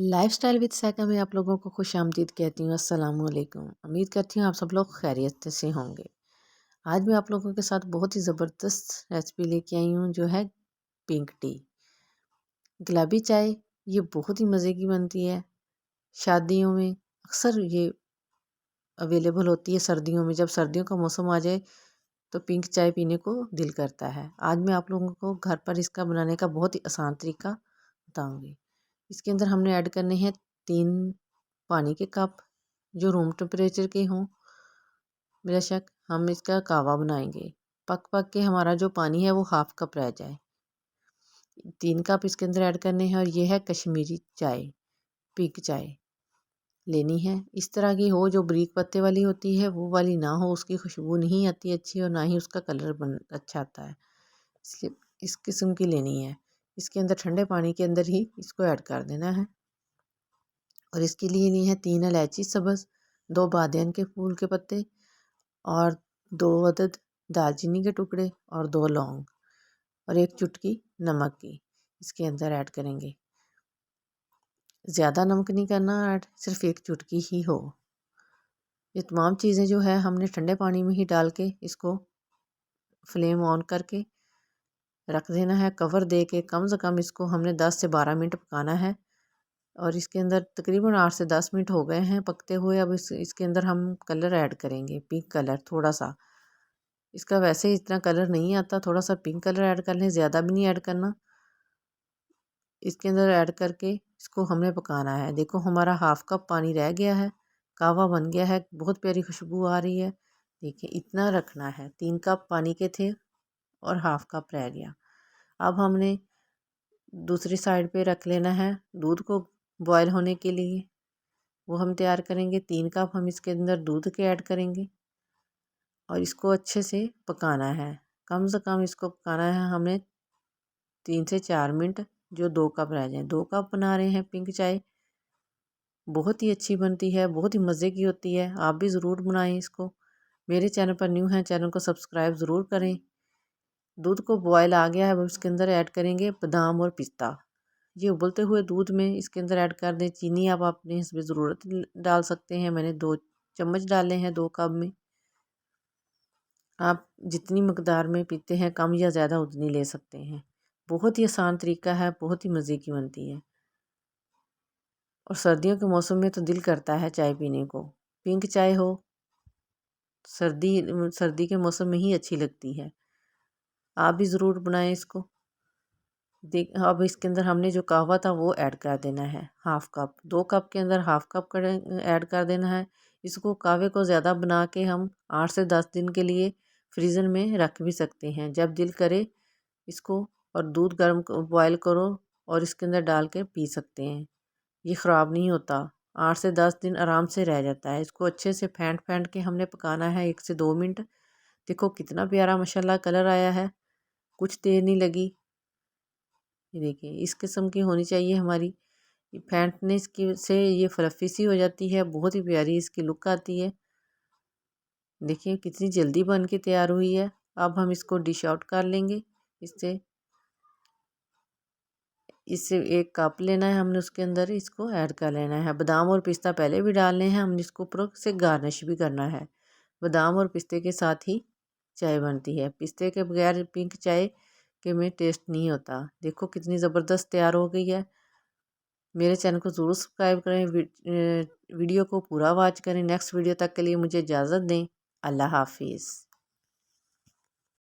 Lifestyle with साका में आप लोगों को खुशामदीद कहती हूँ। अस्सलाम वालेकुम। उम्मीद करती हूँ आप सब लोग खैरियत से होंगे। आज मैं आप लोगों के साथ बहुत ही ज़बरदस्त रेसिपी लेके आई हूँ जो है पिंक टी। गुलाबी चाय ये बहुत ही मज़े की बनती है। शादियों में अक्सर ये अवेलेबल होती है सर्दियों में। जब सर्दियों का मौसम आ जाए तो पिंक चाय पीने को दिल करता है। आज मैं आप लोगों को घर पर इसका बनाने का बहुत ही आसान तरीका बताऊँगी। इसके अंदर हमने ऐड करने हैं 3 पानी के कप जो रूम टेम्परेचर के हों। बेशक हम इसका कावा बनाएंगे। पक पक के हमारा जो पानी है वो हाफ कप रह जाए। 3 कप इसके अंदर ऐड करने हैं और ये है कश्मीरी चाय, पिंक चाय लेनी है। इस तरह की हो जो बारीक पत्ते वाली होती है वो वाली ना हो, उसकी खुशबू नहीं आती अच्छी और ना ही उसका कलर अच्छा आता है, इसलिए इस किस्म की लेनी है। इसके अंदर ठंडे पानी के अंदर ही इसको ऐड कर देना है। और इसके लिए ली है 3 इलायची सब्ज़, 2 बादियान के फूल के पत्ते और 2 अदद दालचीनी के टुकड़े और 2 लौंग और 1 चुटकी नमक की इसके अंदर ऐड करेंगे। ज़्यादा नमक नहीं करना ऐड, सिर्फ 1 चुटकी ही हो। ये तमाम चीज़ें जो है हमने ठंडे पानी में ही डाल के इसको फ्लेम ऑन करके रख देना है। कवर दे के कम से कम इसको हमने 10 से 12 मिनट पकाना है। और इसके अंदर तकरीबन 8 से 10 मिनट हो गए हैं पकते हुए। अब इसके अंदर हम कलर ऐड करेंगे, पिंक कलर थोड़ा सा। इसका वैसे ही इतना कलर नहीं आता, थोड़ा सा पिंक कलर ऐड कर लें, ज़्यादा भी नहीं ऐड करना। इसके अंदर ऐड करके इसको हमने पकाना है। देखो हमारा हाफ कप पानी रह गया है, कावा बन गया है, बहुत प्यारी खुशबू आ रही है। देखिए इतना रखना है, 3 कप पानी के थे और हाफ कप रह गया। अब हमने दूसरी साइड पे रख लेना है दूध को बॉयल होने के लिए। वो हम तैयार करेंगे। 3 कप हम इसके अंदर दूध के ऐड करेंगे और इसको अच्छे से पकाना है। कम से कम इसको पकाना है हमें 3 से 4 मिनट, जो 2 कप रह जाएं। 2 कप बना रहे हैं पिंक चाय, बहुत ही अच्छी बनती है, बहुत ही मज़े की होती है। आप भी ज़रूर बनाएं इसको। मेरे चैनल पर न्यू हैं, चैनल को सब्सक्राइब ज़रूर करें। दूध को बॉयल आ गया है, अब इसके अंदर ऐड करेंगे बादाम और पिस्ता। ये उबलते हुए दूध में इसके अंदर ऐड कर दें। चीनी आप अपने हिसाब से ज़रूरत डाल सकते हैं। मैंने 2 चम्मच डाले हैं 2 कप में। आप जितनी मकदार में पीते हैं कम या ज़्यादा उतनी ले सकते हैं। बहुत ही आसान तरीका है, बहुत ही मज़े की बनती है और सर्दियों के मौसम में तो दिल करता है चाय पीने को। पिंक चाय हो, सर्दी सर्दी के मौसम में ही अच्छी लगती है। आप भी ज़रूर बनाएं इसको। देख अब इसके अंदर हमने जो कहवा था वो ऐड कर देना है, हाफ कप। 2 कप के अंदर हाफ कप ऐड कर देना है। इसको कहवे को ज़्यादा बना के हम 8 से 10 दिन के लिए फ्रीज़र में रख भी सकते हैं। जब दिल करे इसको और दूध गर्म बॉयल करो और इसके अंदर डाल के पी सकते हैं। ये ख़राब नहीं होता, 8 से 10 दिन आराम से रह जाता है। इसको अच्छे से फेंट फेंट के हमने पकाना है 1 से 2 मिनट। देखो कितना प्यारा माशाल्लाह कलर आया है, कुछ देर नहीं लगी। ये देखिए इस किस्म की होनी चाहिए हमारी। ये फेंटने की से ये फ्लफ़ी सी हो जाती है, बहुत ही प्यारी इसकी लुक आती है। देखिए कितनी जल्दी बन के तैयार हुई है। अब हम इसको डिश आउट कर लेंगे। इससे इससे 1 कप लेना है हमने, उसके अंदर इसको ऐड कर लेना है। बादाम और पिस्ता पहले भी डालने हैं, हमने इसको ऊपर से गार्निश भी करना है। बादाम और पिस्ते के साथ ही चाय बनती है, पिस्ते के बगैर पिंक चाय के में टेस्ट नहीं होता। देखो कितनी ज़बरदस्त तैयार हो गई है। मेरे चैनल को ज़रूर सब्सक्राइब करें, वीडियो को पूरा वॉच करें। नेक्स्ट वीडियो तक के लिए मुझे इजाज़त दें। अल्लाह हाफिज़।